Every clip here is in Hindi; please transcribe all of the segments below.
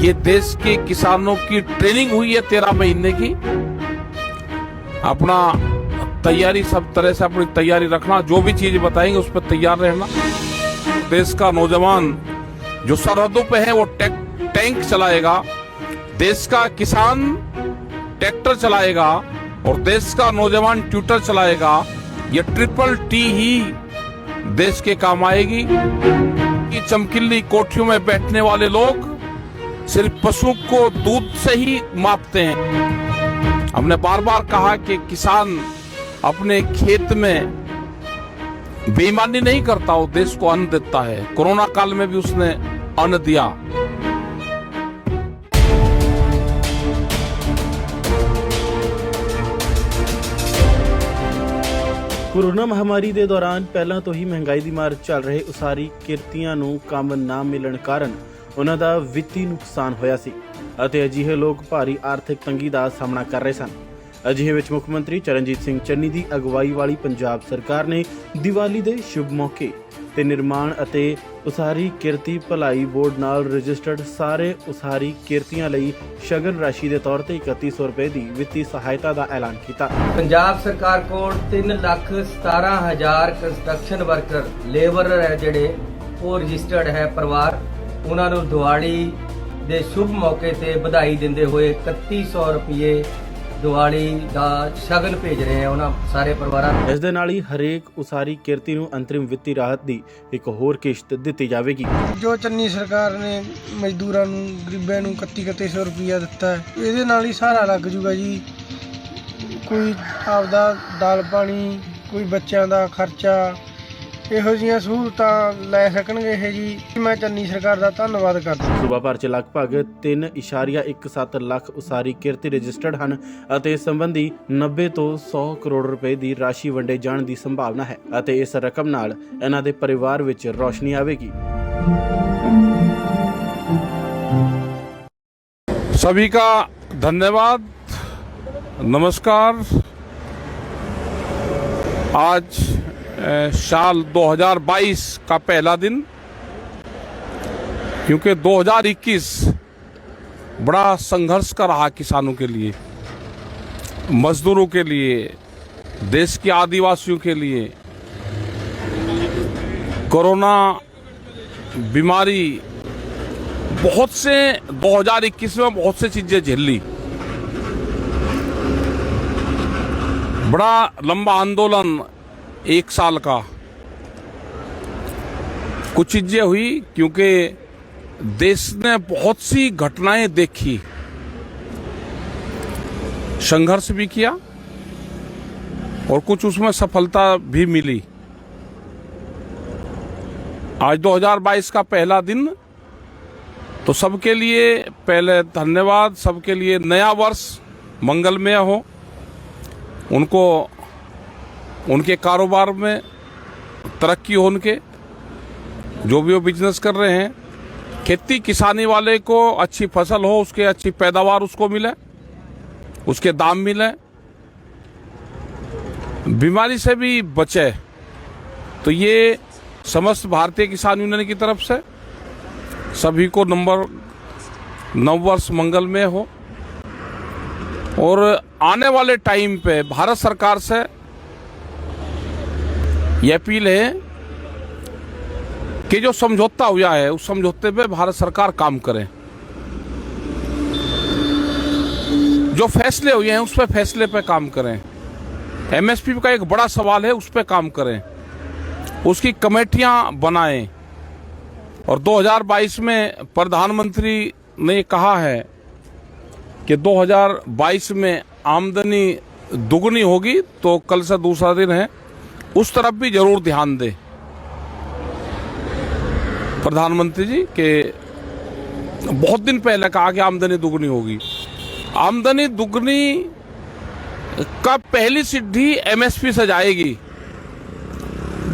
ये देश के किसानों की ट्रेनिंग हुई है 13 महीने की। अपना तैयारी, सब तरह से अपनी तैयारी रखना, जो भी चीज बताएंगे उस पर तैयार रहना। देश का नौजवान जो सरहदों पे है वो टैंक चलाएगा, देश का किसान ट्रैक्टर चलाएगा और देश का नौजवान ट्यूटर चलाएगा। ये ट्रिपल टी ही देश के काम आएगी। कि चमकीली कोठियों में बैठने वाले लोग सिर्फ पशु को दूध से ही मापते हैं। हमने बार बार कहा कि किसान अपने खेत में बेईमानी नहीं करता, वो देश को अन्न देता है। कोरोना काल में भी उसने अन्न दिया। ਕੋਰੋਨਾ ਮਹਾਮਾਰੀ ਦੇ ਦੌਰਾਨ ਪਹਿਲਾਂ ਤੋਂ ਹੀ ਮਹਿੰਗਾਈ ਦੀ ਮਾਰ ਚੱਲ ਰਹੇ ਉਸਾਰੀ ਕਿਰਤੀਆਂ ਨੂੰ ਕੰਮ ਨਾ ਮਿਲਣ ਕਾਰਨ ਉਹਨਾਂ ਦਾ ਵਿੱਤੀ ਨੁਕਸਾਨ ਹੋਇਆ ਸੀ ਅਤੇ ਅਜਿਹੇ ਲੋਕ ਭਾਰੀ ਆਰਥਿਕ ਤੰਗੀ ਦਾ ਸਾਹਮਣਾ ਕਰ ਰਹੇ ਸਨ। ਅਜਿਹੇ ਵਿੱਚ ਮੁੱਖ ਮੰਤਰੀ ਚਰਨਜੀਤ ਸਿੰਘ ਚੰਨੀ ਦੀ ਅਗਵਾਈ ਵਾਲੀ ਪੰਜਾਬ ਸਰਕਾਰ ਨੇ ਦੀਵਾਲੀ ਦੇ ਸ਼ੁਭ ਮੌਕੇ ਤੇ ਨਿਰਮਾਣ ਅਤੇ ਉਸਾਰੀ ਕਿਰਤੀ ਭਲਾਈ ਬੋਰਡ ਨਾਲ ਰਜਿਸਟਰਡ ਸਾਰੇ ਉਸਾਰੀ ਕਿਰਤੀਆਂ ਲਈ ਸ਼ਗਨ ਰਾਸ਼ੀ ਦੇ ਤੌਰ ਤੇ 3100 ਰੁਪਏ ਦੀ ਵਿੱਤੀ ਸਹਾਇਤਾ ਦਾ ਐਲਾਨ ਕੀਤਾ। ਪੰਜਾਬ ਸਰਕਾਰ ਕੋਲ 3,17,000 ਕੰਸਟਰਕਸ਼ਨ ਵਰਕਰ ਲੇਬਰ ਹੈ ਜਿਹੜੇ ਉਹ ਰਜਿਸਟਰਡ ਹੈ ਪਰਿਵਾਰ। ਉਹਨਾਂ ਨੂੰ ਦੀਵਾਲੀ ਦੇ ਸ਼ੁਭ ਮੌਕੇ ਤੇ ਵਧਾਈ ਦਿੰਦੇ ਹੋਏ 3100 ਰੁਪਏ ਦੀਵਾਲੀ ਦਾ ਸ਼ਗਨ ਭੇਜ ਰਹੇ ਹਾਂ ਉਹਨਾਂ ਸਾਰੇ ਪਰਿਵਾਰਾਂ ਨੂੰ। ਇਸ ਦੇ ਨਾਲ ਹੀ ਹਰੇਕ ਉਸਾਰੀ ਕਿਰਤੀ ਨੂੰ ਅੰਤਰਿਮ ਵਿੱਤੀ ਰਾਹਤ ਦੀ ਇੱਕ ਹੋਰ ਕਿਸ਼ਤ ਦਿੱਤੀ ਜਾਵੇਗੀ। ਜੋ ਚੰਨੀ ਸਰਕਾਰ ਨੇ ਮਜ਼ਦੂਰਾਂ ਨੂੰ, ਗਰੀਬਾਂ ਨੂੰ 3100 ਰੁਪਇਆ ਦਿੱਤਾ ਹੈ, ਇਹਦੇ ਨਾਲ ਹੀ ਸਹਾਰਾ ਲੱਗ ਜੂਗਾ ਜੀ। ਕੋਈ ਆਪਦਾ ਦਾਲ ਪਾਣੀ, ਕੋਈ ਬੱਚਿਆਂ ਦਾ ਖਰਚਾ, ਇਹੋ ਜਿਹੀਆਂ ਸਹੂਲਤਾਂ ਲੈ ਸਕਣਗੇ ਇਹ ਜੀ। ਮੈਂ ਚੰਨੀ ਸਰਕਾਰ ਦਾ ਧੰਨਵਾਦ ਕਰਦਾ। ਸੂਬਾ ਭਰ 'ਚ ਲਗਭਗ 3.17 ਲੱਖ ਉਸਾਰੀ ਕਿਰਤੀ ਰਜਿਸਟਰਡ ਹਨ ਅਤੇ ਇਸ ਸੰਬੰਧੀ 90 ਤੋਂ 100 ਕਰੋੜ ਰੁਪਏ ਦੀ ਰਾਸ਼ੀ ਵੰਡੇ ਜਾਣ ਦੀ ਸੰਭਾਵਨਾ ਹੈ ਅਤੇ ਇਸ ਰਕਮ ਨਾਲ ਇਹਨਾਂ ਦੇ ਪਰਿਵਾਰ ਵਿੱਚ ਰੌਸ਼ਨੀ ਆਵੇਗੀ। सभी का धन्यवाद, नमस्कार। आज साल 2022 का पहला दिन, क्योंकि 2021 बड़ा संघर्ष का रहा किसानों के लिए, मजदूरों के लिए, देश के आदिवासियों के लिए। कोरोना बीमारी बहुत से 2021 में बहुत से चीजें झेल ली। बड़ा लंबा आंदोलन 1 साल का, कुछ चीजें हुई क्योंकि देश ने बहुत सी घटनाएं देखी, संघर्ष भी किया और कुछ उसमें सफलता भी मिली। आज 2022 का पहला दिन, तो सबके लिए पहले धन्यवाद। सबके लिए नया वर्ष मंगलमय हो, उनको उनके कारोबार में तरक्की हो, उनके जो भी वो बिजनेस कर रहे हैं, खेती किसानी वाले को अच्छी फसल हो, उसके अच्छी पैदावार उसको मिले, उसके दाम मिले, बीमारी से भी बचे। तो ये समस्त भारतीय किसान यूनियन की तरफ से सभी को नववर्ष मंगलमय हो। और आने वाले टाइम पे भारत सरकार से ये अपील है कि जो समझौता हुआ है उस समझौते पे भारत सरकार काम करे। जो फैसले हुए हैं उस पे फैसले पे काम करें। एमएसपी का एक बड़ा सवाल है, उस पे काम करें, उसकी कमेटियां बनाएं। और 2022 में प्रधानमंत्री ने कहा है कि 2022 में आमदनी दुगनी होगी, तो कल से दूसरा दिन है, उस तरफ भी जरूर ध्यान दें प्रधानमंत्री जी के। बहुत दिन पहले कहा कि आमदनी दुगनी होगी। आमदनी दुगनी का पहली सीढ़ी एमएसपी से जाएगी।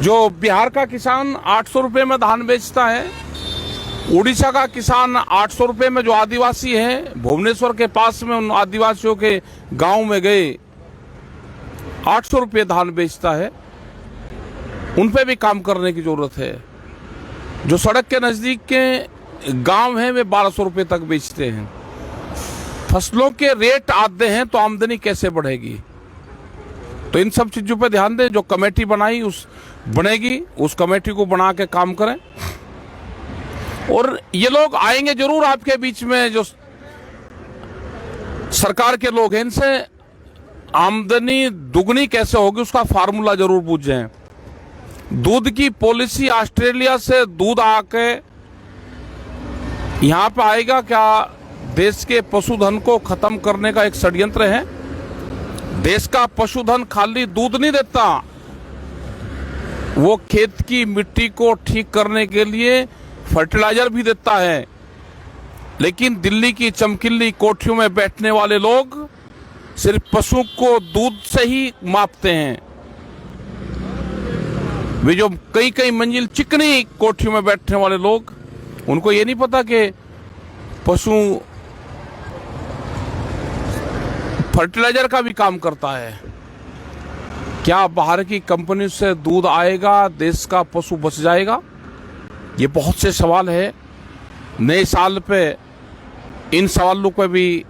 जो बिहार का किसान 800 रुपये में धान बेचता है, उड़ीसा का किसान 800 रुपये में, जो आदिवासी हैं भुवनेश्वर के पास में उन आदिवासियों के गांव में गए 800 रुपये धान बेचता है, उन पे भी काम करने की जरूरत है। जो सड़क के नजदीक के गांव हैं वे 1200 रुपए तक बेचते हैं। फसलों के रेट आते हैं तो आमदनी कैसे बढ़ेगी? तो इन सब चीजों पे ध्यान दें। जो कमेटी बनाई बनेगी उस कमेटी को बना के काम करें। और ये लोग आएंगे जरूर आपके बीच में, जो सरकार के लोग हैं, इनसे आमदनी दुगनी कैसे होगी उसका फार्मूला जरूर पूछें। दूध की पॉलिसी, ऑस्ट्रेलिया से दूध आके यहां पे आएगा क्या? देश के पशुधन को खत्म करने का एक षड्यंत्र है। देश का पशुधन खाली दूध नहीं देता, वो खेत की मिट्टी को ठीक करने के लिए फर्टिलाइजर भी देता है। लेकिन दिल्ली की चमकीली कोठरियों में बैठने वाले लोग सिर्फ पशु को दूध से ही मापते हैं। वे जो कई कई मंजिल चिकनी कोठरियों में बैठने वाले लोग, उनको ये नहीं पता कि पशु फर्टिलाइजर का भी काम करता है। क्या बाहर की कंपनी से दूध आएगा, देश का पशु बच जाएगा? ये बहुत से सवाल है। नए साल पे इन सवालों पे भी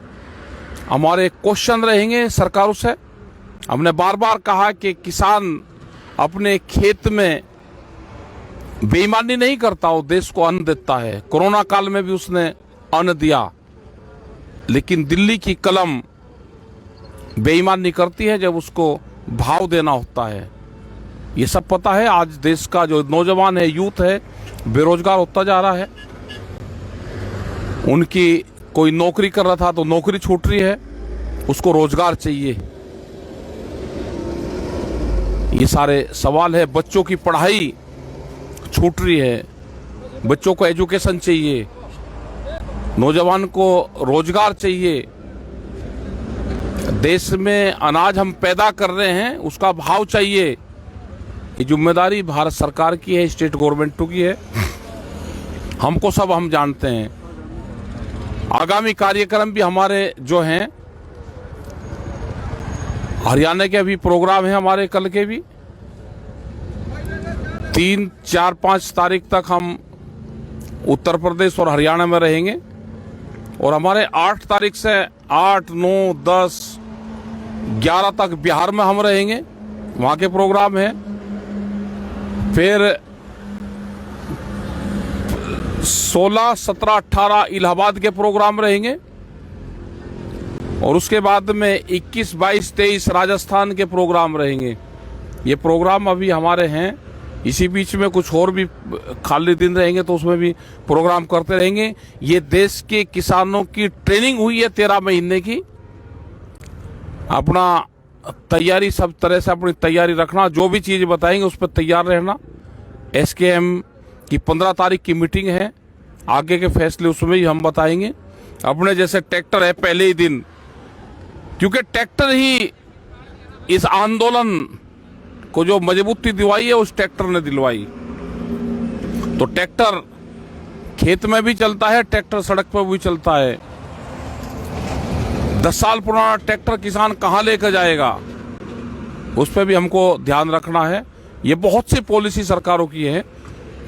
हमारे क्वेश्चन रहेंगे सरकारों से। हमने बार बार कहा कि किसान अपने खेत में बेईमानी नहीं करता, वो देश को अन्न देता है। कोरोना काल में भी उसने अन्न दिया, लेकिन दिल्ली की कलम बेईमानी करती है जब उसको भाव देना होता है। ये सब पता है। आज देश का जो नौजवान है, यूथ है, बेरोजगार होता जा रहा है। उनकी कोई नौकरी कर रहा था तो नौकरी छूट रही है, उसको रोजगार चाहिए। ये सारे सवाल है। बच्चों की पढ़ाई छूट रही है, बच्चों को एजुकेशन चाहिए, नौजवान को रोजगार चाहिए। देश में अनाज हम पैदा कर रहे हैं, उसका भाव चाहिए। ये जिम्मेदारी भारत सरकार की है, स्टेट गवर्नमेंट की है। हमको सब हम जानते हैं। आगामी कार्यक्रम भी हमारे जो हैं, हरियाणा के अभी प्रोग्राम है हमारे, कल के भी 3, 4, 5 तारीख तक हम उत्तर प्रदेश और हरियाणा में रहेंगे। और हमारे 8 तारीख से 8, 9, 10, 11 तक बिहार में हम रहेंगे, वहाँ के प्रोग्राम है। फिर 16, 17, 18 इलाहाबाद के प्रोग्राम रहेंगे। और उसके बाद में 21, 22, 23 राजस्थान के प्रोग्राम रहेंगे। ये प्रोग्राम अभी हमारे हैं। इसी बीच में कुछ और भी खाली दिन रहेंगे तो उसमें भी प्रोग्राम करते रहेंगे। ये देश के किसानों की ट्रेनिंग हुई है 13 महीने की। अपना तैयारी, सब तरह से अपनी तैयारी रखना। जो भी चीज़ बताएंगे उस पर तैयार रहना। SKM की 15 तारीख की मीटिंग है, आगे के फैसले उसमें ही हम बताएंगे। अपने जैसे ट्रैक्टर है पहले ही दिन, क्योंकि ट्रैक्टर ही इस आंदोलन को जो मजबूती दिलवाई है उस ट्रैक्टर ने दिलवाई। तो ट्रैक्टर खेत में भी चलता है, ट्रैक्टर सड़क पर भी चलता है। 10 साल पुराना ट्रैक्टर किसान कहाँ लेकर जाएगा, उस पर भी हमको ध्यान रखना है। ये बहुत सी पॉलिसी सरकारों की है,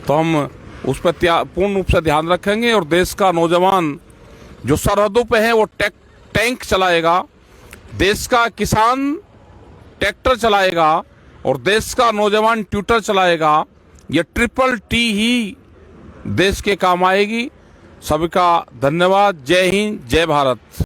तो हम उस पर पूर्ण रूप से ध्यान रखेंगे। और देश का नौजवान जो सरहदों पे है वो टैंक चलाएगा, देश का किसान ट्रैक्टर चलाएगा और देश का नौजवान ट्यूटर चलाएगा। ये ट्रिपल टी ही देश के काम आएगी। सबका धन्यवाद। जय हिंद, जय भारत।